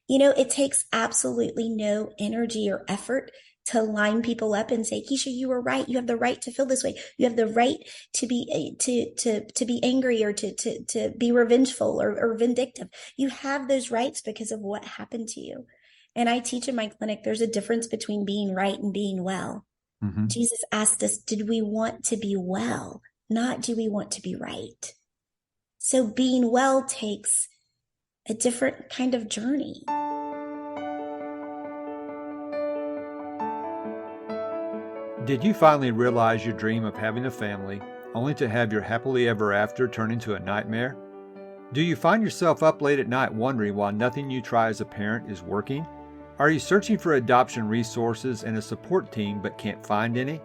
It takes absolutely no energy or effort to line people up and say, Keisha, you were right. You have the right to feel this way. You have the right to be to be angry or to be revengeful or vindictive. You have those rights because of what happened to you. And I teach in my clinic, there's a difference between being right and being well. Mm-hmm. Jesus asked us, did we want to be well? Not do we want to be right? So being well takes a different kind of journey. Did you finally realize your dream of having a family, only to have your happily ever after turn into a nightmare? Do you find yourself up late at night wondering why nothing you try as a parent is working? Are you searching for adoption resources and a support team but can't find any?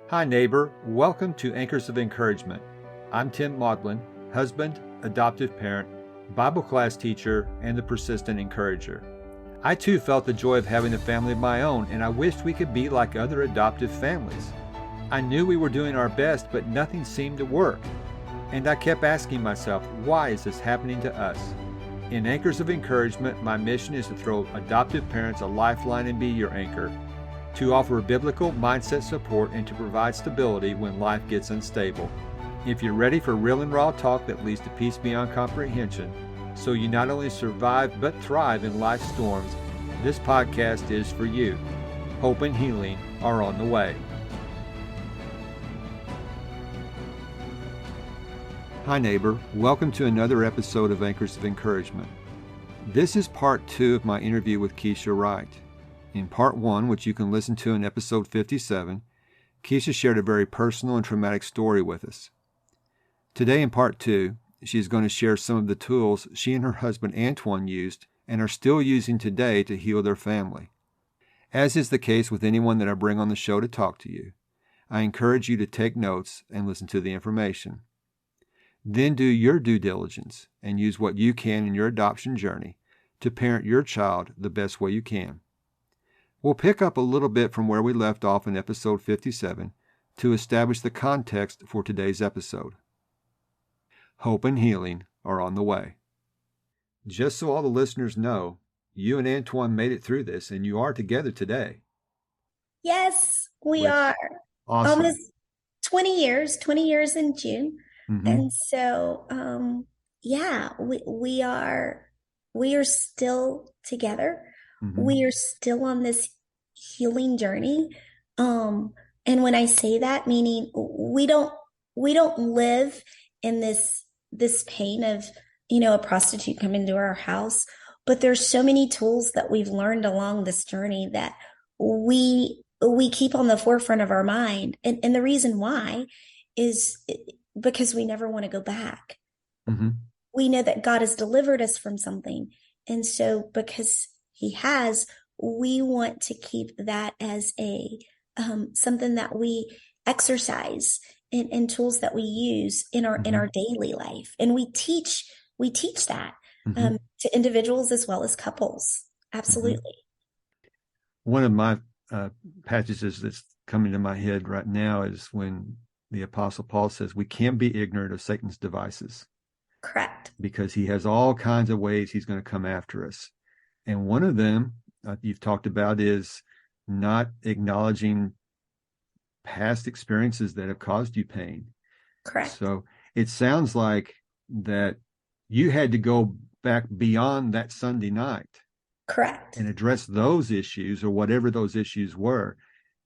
Hi neighbor, welcome to Anchors of Encouragement. I'm Tim Maudlin, husband, adoptive parent, Bible class teacher, and the persistent encourager. I too felt the joy of having a family of my own, and I wished we could be like other adoptive families. I knew we were doing our best, but nothing seemed to work. And I kept asking myself, why is this happening to us? In Anchors of Encouragement, my mission is to throw adoptive parents a lifeline and be your anchor, to offer biblical mindset support and to provide stability when life gets unstable. If you're ready for real and raw talk that leads to peace beyond comprehension, so you not only survive but thrive in life's storms, this podcast is for you. Hope and healing are on the way. Hi neighbor, welcome to another episode of Anchors of Encouragement. This is part 2 of my interview with Keisha Wright. In part 1, which you can listen to in episode 57, Keisha shared a very personal and traumatic story with us. Today in part 2, she's going to share some of the tools she and her husband Antoine used and are still using today to heal their family. As is the case with anyone that I bring on the show to talk to you, I encourage you to take notes and listen to the information. Then do your due diligence and use what you can in your adoption journey to parent your child the best way you can. We'll pick up a little bit from where we left off in episode 57 to establish the context for today's episode. Hope and healing are on the way. Just so all the listeners know, you and Antoine made it through this and you are together today. Yes, we Which, are. awesome. Almost 20 years in June. Mm-hmm. And so, yeah, we are still together. Mm-hmm. We are still on this healing journey. And when I say that, meaning we don't live in this pain of, a prostitute coming to our house, but there's so many tools that we've learned along this journey that we keep on the forefront of our mind. And the reason why is because we never want to go back. Mm-hmm. We know that God has delivered us from something. And so because he has, we want to keep that as a something that we exercise and tools that we use in our daily life. And we teach that to individuals as well as couples. Absolutely. Mm-hmm. One of my passages that's coming to my head right now is when the Apostle Paul says we can't be ignorant of Satan's devices. Correct. Because he has all kinds of ways he's going to come after us. And one of them you've talked about is not acknowledging past experiences that have caused you pain. Correct. So it sounds like that you had to go back beyond that Sunday night. Correct. And address those issues or whatever those issues were.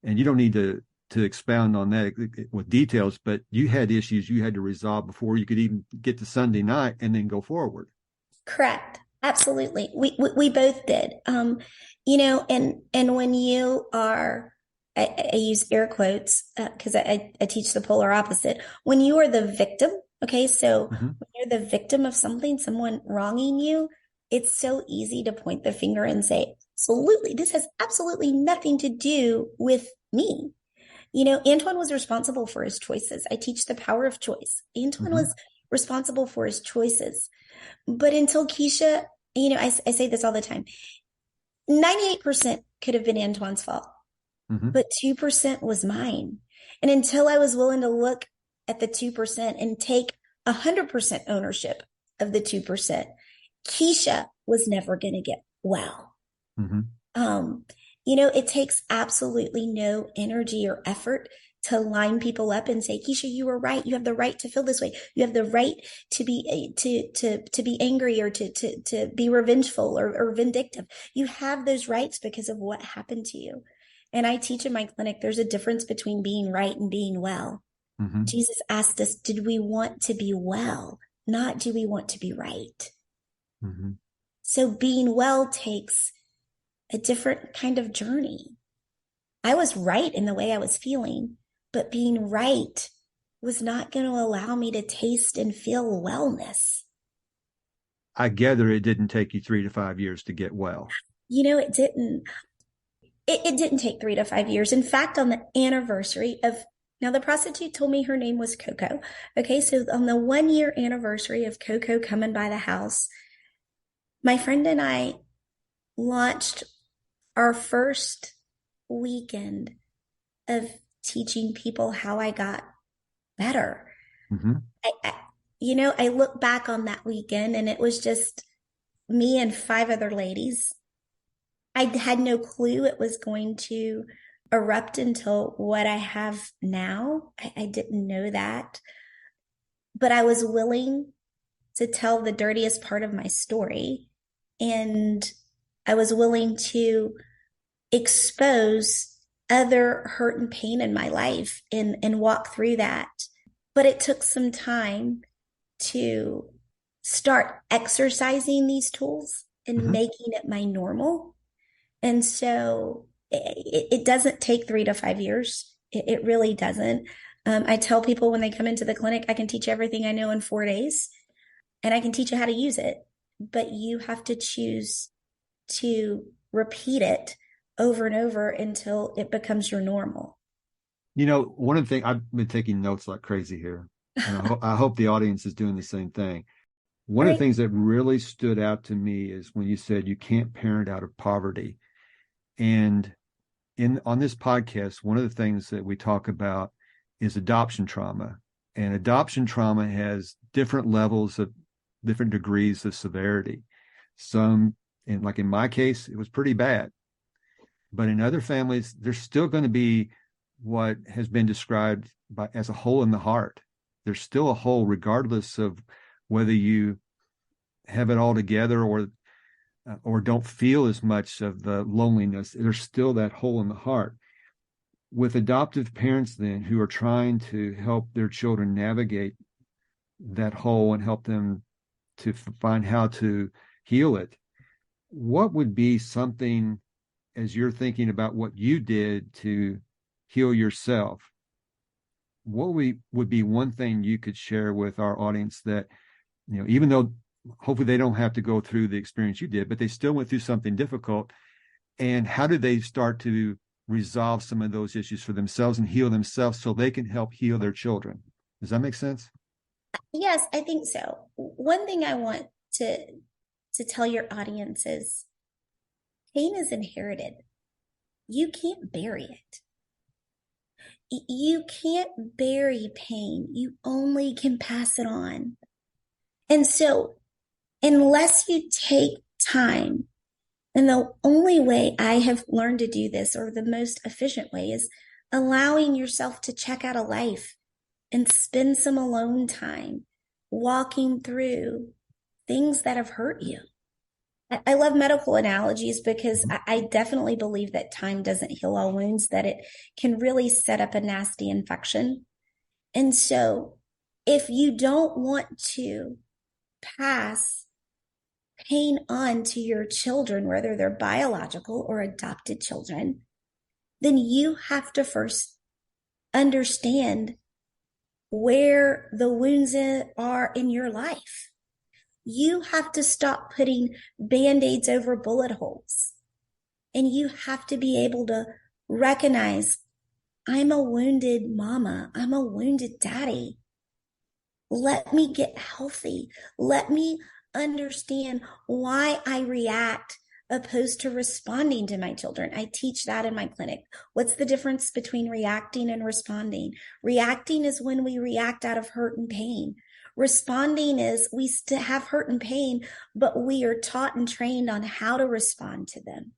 And you don't need to expound on that with details, but you had issues you had to resolve before you could even get to Sunday night and then go forward. Correct. Absolutely. We both did. And when you are, I use air quotes because I teach the polar opposite. When you are the victim, okay, so when you're the victim of something, someone wronging you, it's so easy to point the finger and say, absolutely, this has absolutely nothing to do with me. Antoine was responsible for his choices. I teach the power of choice. Antoine was responsible for his choices. But until Keisha, I say this all the time, 98% could have been Antoine's fault, but 2% was mine. And until I was willing to look at the 2% and take 100% ownership of the 2%, Keisha was never going to get well. Mm-hmm. Um, it takes absolutely no energy or effort to line people up and say, Keisha, you were right. You have the right to feel this way. You have the right to be to be angry or to be revengeful or vindictive. You have those rights because of what happened to you. And I teach in my clinic, there's a difference between being right and being well. Mm-hmm. Jesus asked us, did we want to be well? Not do we want to be right? Mm-hmm. So being well takes a different kind of journey. I was right in the way I was feeling, but being right was not going to allow me to taste and feel wellness. I gather it didn't take you 3 to 5 years to get well. It didn't. It didn't take 3 to 5 years. In fact, on the anniversary of now, the prostitute told me her name was Coco. Okay, so on the 1 year anniversary of Coco coming by the house, my friend and I launched our first weekend of teaching people how I got better. Mm-hmm. I look back on that weekend and it was just me and five other ladies. I had no clue it was going to erupt until what I have now. I didn't know that, but I was willing to tell the dirtiest part of my story. And I was willing to expose other hurt and pain in my life and walk through that. But it took some time to start exercising these tools and Mm-hmm. making it my normal. And so it doesn't take 3 to 5 years. It really doesn't. I tell people when they come into the clinic, I can teach everything I know in 4 days and I can teach you how to use it, but you have to choose to repeat it over and over until it becomes your normal. One of the things I've been taking notes like crazy here, and I hope the audience is doing the same thing. One of the Right. things that really stood out to me is when you said you can't parent out of poverty. And in on this podcast, one of the things that we talk about is adoption trauma. And adoption trauma has different levels of different degrees of severity. Some, and like in my case, it was pretty bad. But in other families, there's still going to be what has been described as a hole in the heart. There's still a hole, regardless of whether you have it all together or don't feel as much of the loneliness. There's still that hole in the heart. With adoptive parents, then, who are trying to help their children navigate that hole and help them to find how to heal it, what would be something, as you're thinking about what you did to heal yourself, what would be one thing you could share with our audience that, even though hopefully they don't have to go through the experience you did, but they still went through something difficult, and how do they start to resolve some of those issues for themselves and heal themselves so they can help heal their children? Does that make sense? Yes, I think so. One thing I want to tell your audience is pain is inherited. You can't bury it. You can't bury pain. You only can pass it on. And so, unless you take time, and the only way I have learned to do this, or the most efficient way, is allowing yourself to check out of life and spend some alone time walking through things that have hurt you. I love medical analogies because I definitely believe that time doesn't heal all wounds, that it can really set up a nasty infection. And so, if you don't want to pass pain on to your children, whether they're biological or adopted children, then you have to first understand where the wounds are in your life. You have to stop putting band-aids over bullet holes. And you have to be able to recognize, I'm a wounded mama. I'm a wounded daddy. Let me get healthy. Let me understand why I react opposed to responding to my children. I teach that in my clinic. What's the difference between reacting and responding? Reacting is when we react out of hurt and pain. Responding is we still have hurt and pain, but we are taught and trained on how to respond to them.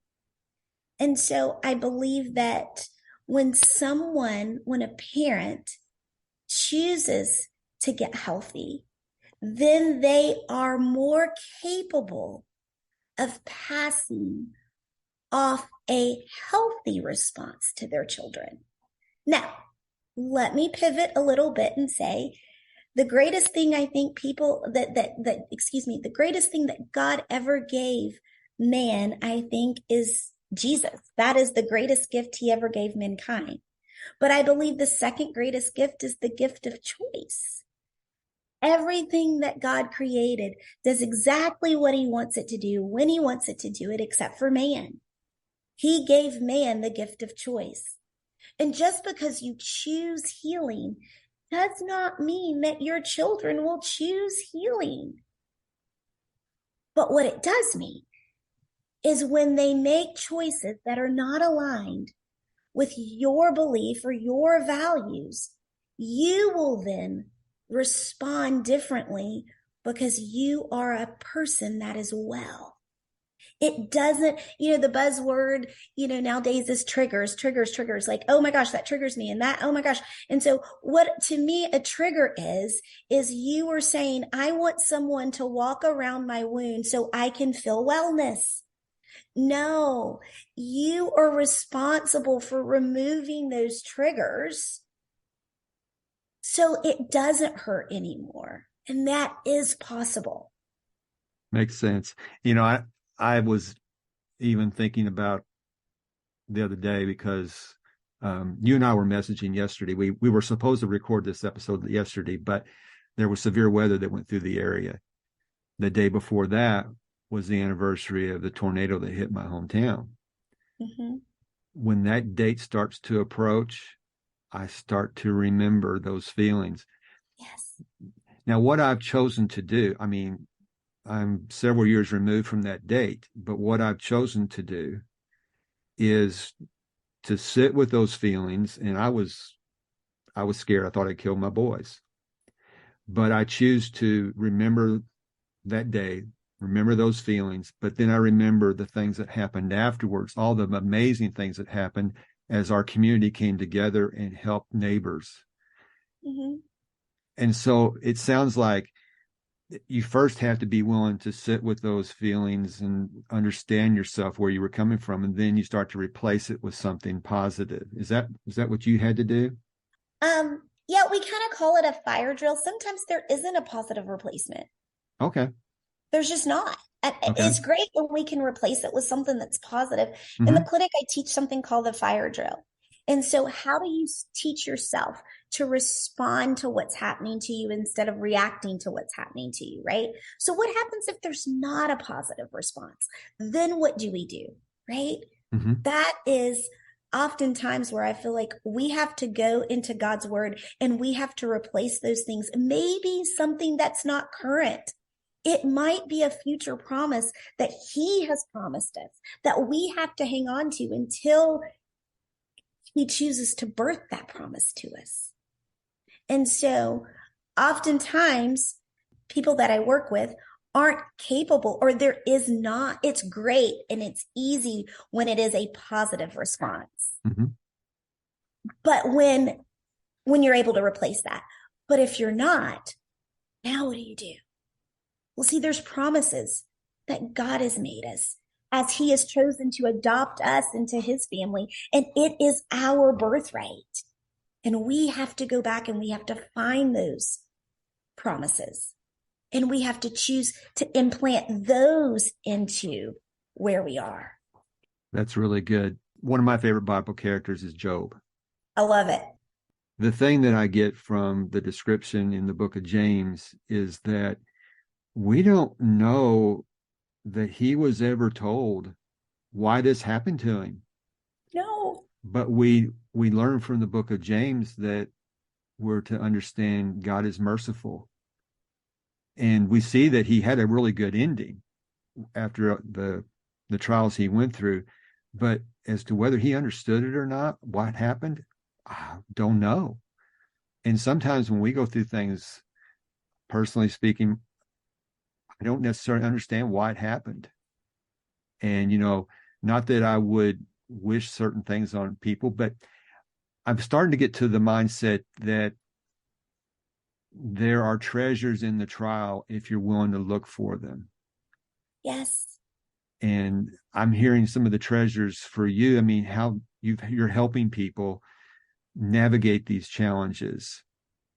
And so I believe that when a parent chooses to get healthy, then they are more capable of passing off a healthy response to their children. Now, let me pivot a little bit and say the greatest thing I think the greatest thing that God ever gave man, I think, is Jesus. That is the greatest gift he ever gave mankind. But I believe the second greatest gift is the gift of choice. Everything that God created does exactly what he wants it to do, when he wants it to do it, except for man. He gave man the gift of choice. And just because you choose healing does not mean that your children will choose healing. But what it does mean is when they make choices that are not aligned with your belief or your values, you will then respond differently because you are a person that is well. It doesn't, the buzzword, nowadays is triggers, like, oh my gosh, that triggers me and that, oh my gosh. And so what to me a trigger is you are saying, I want someone to walk around my wound so I can feel wellness. No, you are responsible for removing those triggers so it doesn't hurt anymore. And that is possible. Makes sense. I was even thinking about the other day because you and I were messaging yesterday. We were supposed to record this episode yesterday, but there was severe weather that went through the area. The day before that was the anniversary of the tornado that hit my hometown. Mm-hmm. When that date starts to approach, I start to remember those feelings. Yes. Now, what I've chosen to do, I'm several years removed from that date, but what I've chosen to do is to sit with those feelings. And I was scared. I thought I'd kill my boys, but I choose to remember that day, remember those feelings. But then I remember the things that happened afterwards, all the amazing things that happened as our community came together and helped neighbors. Mm-hmm. And so it sounds like you first have to be willing to sit with those feelings and understand yourself, where you were coming from, and then you start to replace it with something positive. Is that what you had to do? Yeah, we kind of call it a fire drill. Sometimes there isn't a positive replacement. Okay. There's just not. Okay. It's great when we can replace it with something that's positive. In the Mm-hmm. clinic, I teach something called the fire drill. And so, how do you teach yourself to respond to what's happening to you instead of reacting to what's happening to you, right? So, what happens if there's not a positive response? Then what do we do, right? Mm-hmm. That is oftentimes where I feel like we have to go into God's word and we have to replace those things. Maybe something that's not current. It might be a future promise that he has promised us that we have to hang on to until he chooses to birth that promise to us. And so oftentimes people that I work with aren't capable, or there is not. It's great and it's easy when it is a positive response. Mm-hmm. But when you're able to replace that. But if you're not, now what do you do? Well, see, there's promises that God has made us as he has chosen to adopt us into his family. And it is our birthright. And we have to go back and we have to find those promises. And we have to choose to implant those into where we are. That's really good. One of my favorite Bible characters is Job. I love it. The thing that I get from the description in the book of James is that we don't know that he was ever told why this happened to him. No. But we learn from the book of James that we're to understand God is merciful. And we see that he had a really good ending after the trials he went through. But as to whether he understood it or not, what happened, I don't know. And sometimes when we go through things, personally speaking, I don't necessarily understand why it happened. And, not that I would wish certain things on people, but I'm starting to get to the mindset that there are treasures in the trial if you're willing to look for them. Yes. And I'm hearing some of the treasures for you. I mean, how you're helping people navigate these challenges,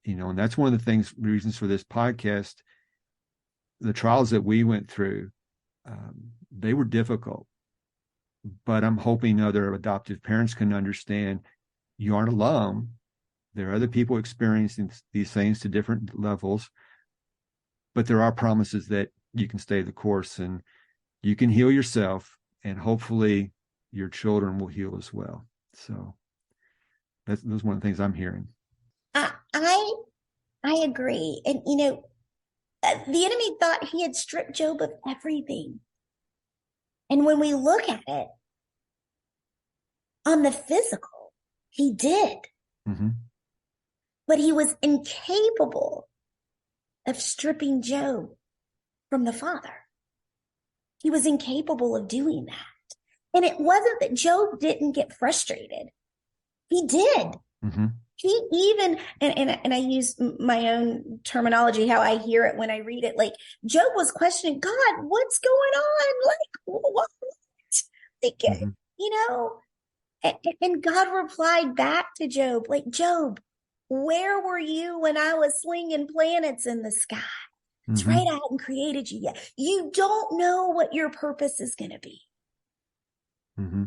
and that's one of the reasons for this podcast. The trials that we went through, they were difficult, but I'm hoping other adoptive parents can understand you aren't alone. There are other people experiencing these things to different levels, but there are promises that you can stay the course and you can heal yourself, and hopefully your children will heal as well. So that's one of the things I'm hearing. I agree. And, the enemy thought he had stripped Job of everything. And when we look at it on the physical, he did. Mm-hmm. But he was incapable of stripping Job from the Father. He was incapable of doing that. And it wasn't that Job didn't get frustrated. He did. Mm-hmm. He even, and I use my own terminology, how I hear it when I read it, like Job was questioning, God, what's going on? Like, what? Like, Mm-hmm. and God replied back to Job, like, Job, where were you when I was slinging planets in the sky? It's Mm-hmm. right, I hadn't created you yet. You don't know what your purpose is going to be. Mm-hmm.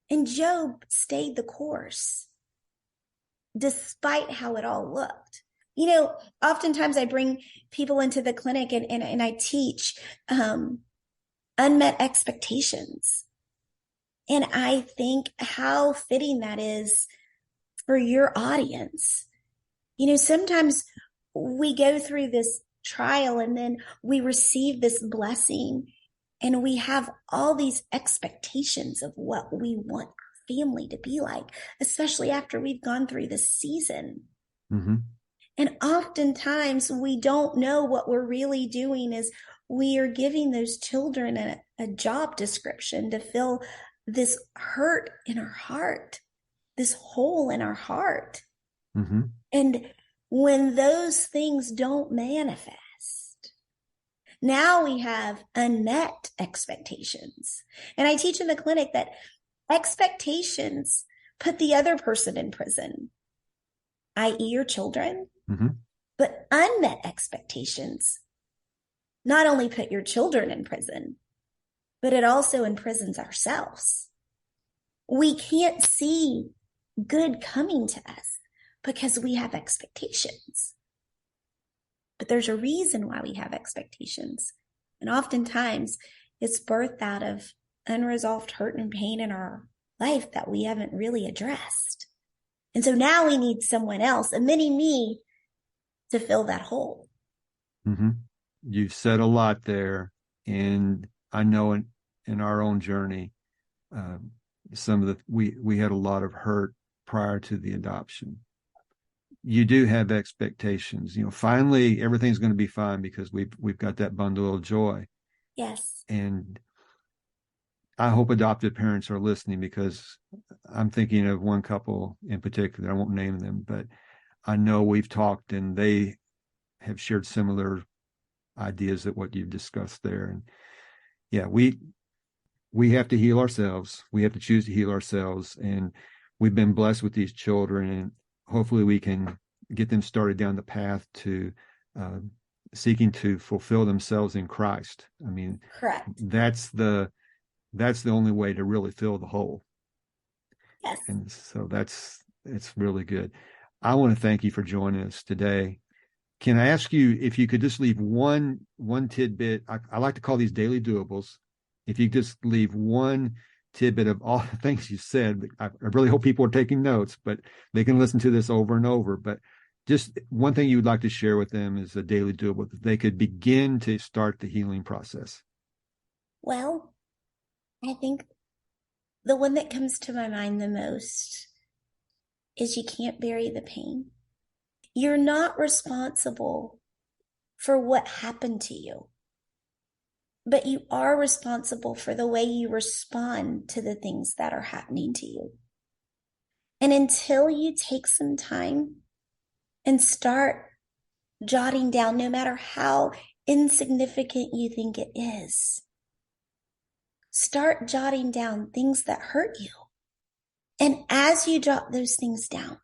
And Job stayed the course despite how it all looked. Oftentimes I bring people into the clinic and I teach unmet expectations. And I think how fitting that is for your audience. Sometimes we go through this trial and then we receive this blessing and we have all these expectations of what we want our family to be like, especially after we've gone through this season. Mm-hmm. And oftentimes we don't know what we're really doing is we are giving those children a job description to fill this hurt in our heart, this hole in our heart. Mm-hmm. And when those things don't manifest, now we have unmet expectations. And I teach in the clinic that expectations put the other person in prison, i.e., your children, Mm-hmm. but unmet expectations not only put your children in prison, but it also imprisons ourselves. We can't see good coming to us because we have expectations. But there's a reason why we have expectations. And oftentimes it's birthed out of unresolved hurt and pain in our life that we haven't really addressed. And so now we need someone else, a mini me, to fill that hole. Mm-hmm. You've said a lot there. And I know in our own journey, we had a lot of hurt prior to the adoption. You do have expectations. Finally everything's going to be fine because we've got that bundle of joy. Yes. And I hope adoptive parents are listening, because I'm thinking of one couple in particular. I won't name them, but I know we've talked and they have shared similar ideas that what you've discussed there. And yeah, we have to heal ourselves. We have to choose to heal ourselves. And we've been blessed with these children, and hopefully we can get them started down the path to seeking to fulfill themselves in Christ. I mean, Correct. that's the only way to really fill the hole. Yes. And so it's really good. I want to thank you for joining us today. Can I ask you if you could just leave one tidbit? I like to call these daily doables. If you just leave one tidbit of all the things you said, I really hope people are taking notes, but they can listen to this over and over. But just one thing you would like to share with them is a daily doable that they could begin to start the healing process. Well, I think the one that comes to my mind the most is you can't bury the pain. You're not responsible for what happened to you, but you are responsible for the way you respond to the things that are happening to you. And until you take some time and start jotting down, no matter how insignificant you think it is, start jotting down things that hurt you. And as you jot those things down,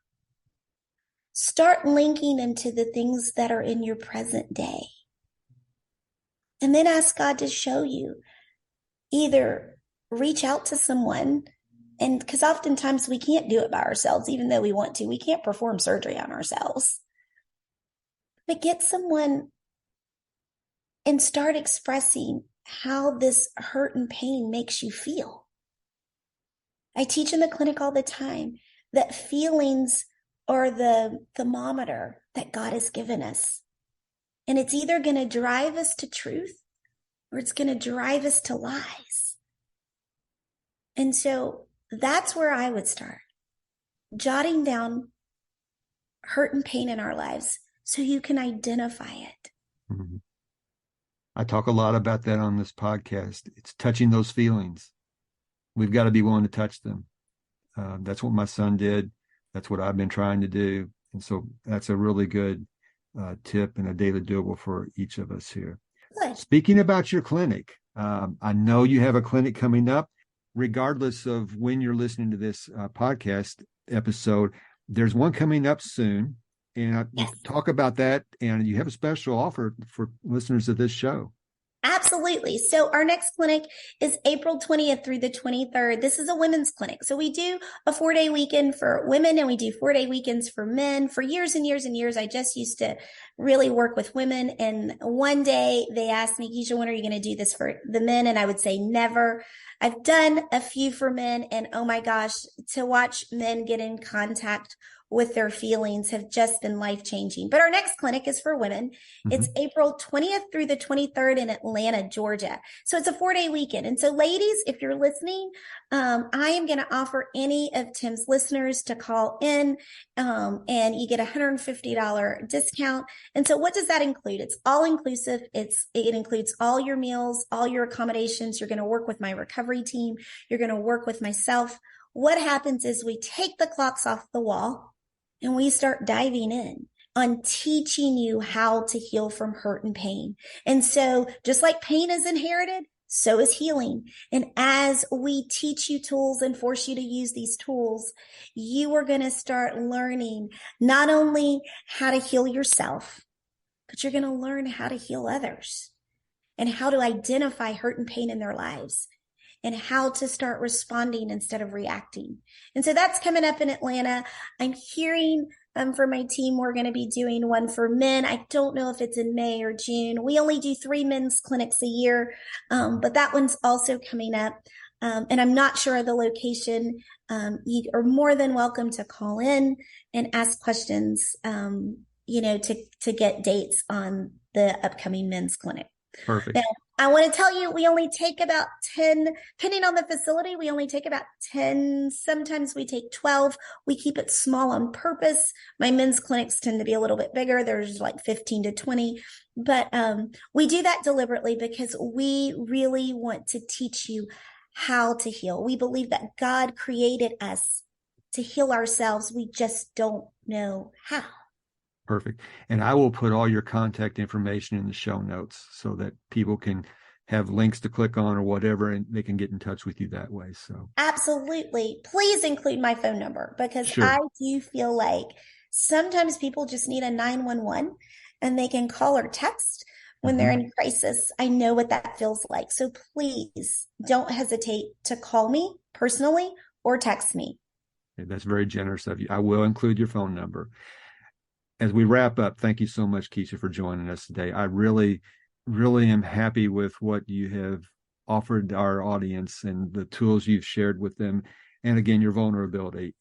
start linking them to the things that are in your present day. And then ask God to show you. Either reach out to someone, and because oftentimes we can't do it by ourselves, even though we want to, we can't perform surgery on ourselves. But get someone and start expressing how this hurt and pain makes you feel. I teach in the clinic all the time that feelings are the thermometer that God has given us. And it's either going to drive us to truth or it's going to drive us to lies. And so that's where I would start. Jotting down hurt and pain in our lives so you can identify it. Mm-hmm. I talk a lot about that on this podcast. It's touching those feelings. We've got to be willing to touch them. That's what my son did. That's what I've been trying to do. And so that's a really good tip and a daily doable for each of us here. Good. Speaking about your clinic, I know you have a clinic coming up. Regardless of when you're listening to this podcast episode, there's one coming up soon. And Yes. Talk about that. And you have a special offer for listeners of this show. Absolutely. So our next clinic is April 20th through the 23rd. This is a women's clinic. So we do a 4-day weekend for women and we do 4-day weekends for men. For years and years and years, I just used to really work with women. And one day they asked me, Keisha, when are you going to do this for the men? And I would say never. I've done a few for men, and oh my gosh, to watch men get in contact with their feelings have just been life-changing. But our next clinic is for women. Mm-hmm. It's April 20th through the 23rd in Atlanta, Georgia. So it's a 4-day weekend. And so ladies, if you're listening, I am going to offer any of Tim's listeners to call in, and you get a $150 discount. And so what does that include? It's all inclusive. It includes all your meals, all your accommodations. You're going to work with my recovery team. You're going to work with myself. What happens is we take the clocks off the wall and we start diving in on teaching you how to heal from hurt and pain. And so just like pain is inherited, so is healing. And as we teach you tools and force you to use these tools, you are going to start learning not only how to heal yourself, but you're going to learn how to heal others and how to identify hurt and pain in their lives and how to start responding instead of reacting. And so that's coming up in Atlanta. I'm hearing from my team, we're going to be doing one for men. I don't know if it's in May or June. We only do 3 men's clinics a year, but that one's also coming up. And I'm not sure of the location. You are more than welcome to call in and ask questions, to get dates on the upcoming men's clinic. Perfect. Now, I want to tell you, we only take about 10, depending on the facility, we only take about 10. Sometimes we take 12. We keep it small on purpose. My men's clinics tend to be a little bit bigger. There's like 15 to 20. But we do that deliberately because we really want to teach you how to heal. We believe that God created us to heal ourselves. We just don't know how. Perfect. And I will put all your contact information in the show notes so that people can have links to click on or whatever, and they can get in touch with you that way. So absolutely. Please include my phone number because sure. I do feel like sometimes people just need a 911 and they can call or text when they're in crisis. I know what that feels like. So please don't hesitate to call me personally or text me. Okay, that's very generous of you. I will include your phone number. As we wrap up, thank you so much, Keisha, for joining us today. I really, really am happy with what you have offered our audience and the tools you've shared with them. And again, your vulnerability.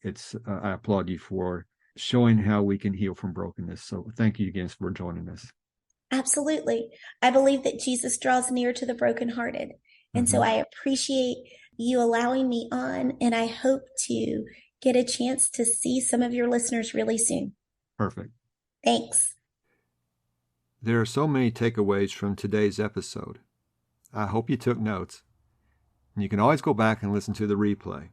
I applaud you for showing how we can heal from brokenness. So thank you again for joining us. Absolutely. I believe that Jesus draws near to the brokenhearted. And so I appreciate you allowing me on, and I hope to get a chance to see some of your listeners really soon. Perfect. Thanks. There are so many takeaways from today's episode. I hope you took notes. You can always go back and listen to the replay.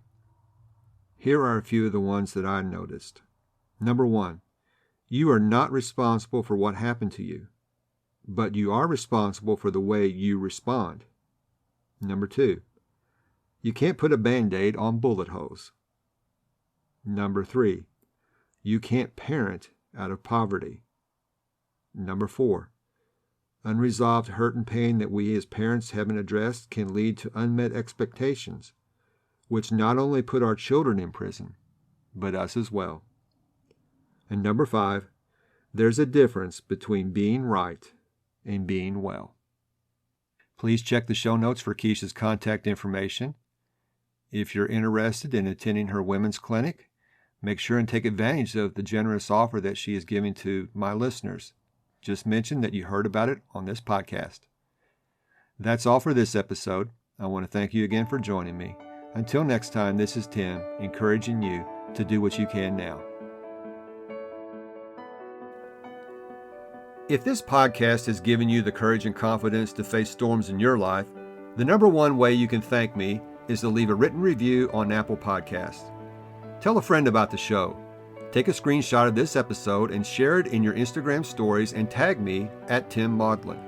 Here are a few of the ones that I noticed. Number 1, you are not responsible for what happened to you, but you are responsible for the way you respond. Number 2, you can't put a Band-Aid on bullet holes. Number 3, you can't parent out of poverty. Number 4, unresolved hurt and pain that we as parents haven't addressed can lead to unmet expectations, which not only put our children in prison, but us as well. And number 5, there's a difference between being right and being well. Please check the show notes for Keisha's contact information. If you're interested in attending her women's clinic, make sure and take advantage of the generous offer that she is giving to my listeners. Just mention that you heard about it on this podcast. That's all for this episode. I want to thank you again for joining me. Until next time, this is Tim, encouraging you to do what you can now. If this podcast has given you the courage and confidence to face storms in your life, the number one way you can thank me is to leave a written review on Apple Podcasts. Tell a friend about the show. Take a screenshot of this episode and share it in your Instagram stories and tag me at Tim Maudlin.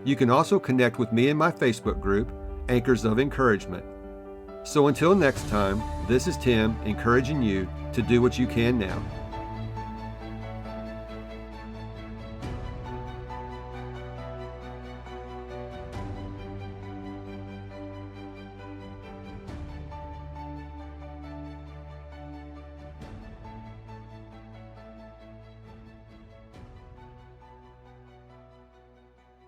You can also connect with me in my Facebook group, Anchors of Encouragement. So until next time, this is Tim encouraging you to do what you can now.